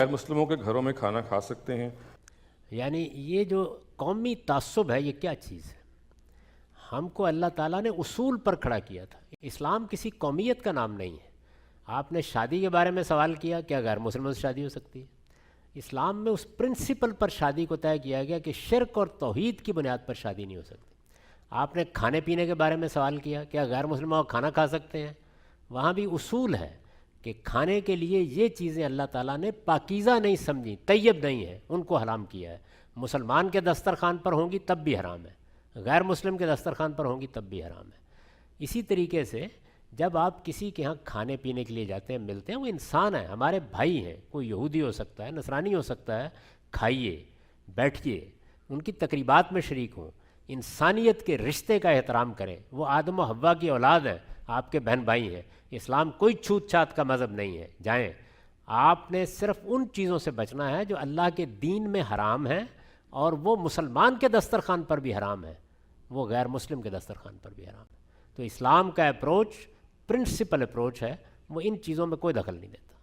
غیر مسلموں کے گھروں میں کھانا کھا سکتے ہیں؟ یعنی یہ جو قومی تعصب ہے یہ کیا چیز ہے؟ ہم کو اللہ تعالیٰ نے اصول پر کھڑا کیا تھا. اسلام کسی قومیت کا نام نہیں ہے. آپ نے شادی کے بارے میں سوال کیا، کیا غیر مسلموں سے شادی ہو سکتی ہے؟ اسلام میں اس پرنسپل پر شادی کو طے کیا گیا کہ شرک اور توحید کی بنیاد پر شادی نہیں ہو سکتی. آپ نے کھانے پینے کے بارے میں سوال کیا، کیا غیر مسلمان کھانا کھا سکتے ہیں؟ وہاں بھی اصول ہے کہ کھانے کے لیے یہ چیزیں اللہ تعالیٰ نے پاکیزہ نہیں سمجھی، طیب نہیں ہے، ان کو حرام کیا ہے. مسلمان کے دسترخوان پر ہوں گی تب بھی حرام ہے، غیر مسلم کے دسترخوان پر ہوں گی تب بھی حرام ہے. اسی طریقے سے جب آپ کسی کے ہاں کھانے پینے کے لیے جاتے ہیں، ملتے ہیں، وہ انسان ہیں، ہمارے بھائی ہیں. کوئی یہودی ہو سکتا ہے، نصرانی ہو سکتا ہے. کھائیے، بیٹھیے، ان کی تقریبات میں شریک ہوں، انسانیت کے رشتے کا احترام کریں. وہ آدم و حوا کی اولاد ہیں، آپ کے بہن بھائی ہیں. اسلام کوئی چھوت چھات کا مذہب نہیں ہے. جائیں، آپ نے صرف ان چیزوں سے بچنا ہے جو اللہ کے دین میں حرام ہیں، اور وہ مسلمان کے دسترخوان پر بھی حرام ہے، وہ غیر مسلم کے دسترخوان پر بھی حرام ہے. تو اسلام کا اپروچ پرنسپل اپروچ ہے، وہ ان چیزوں میں کوئی دخل نہیں دیتا.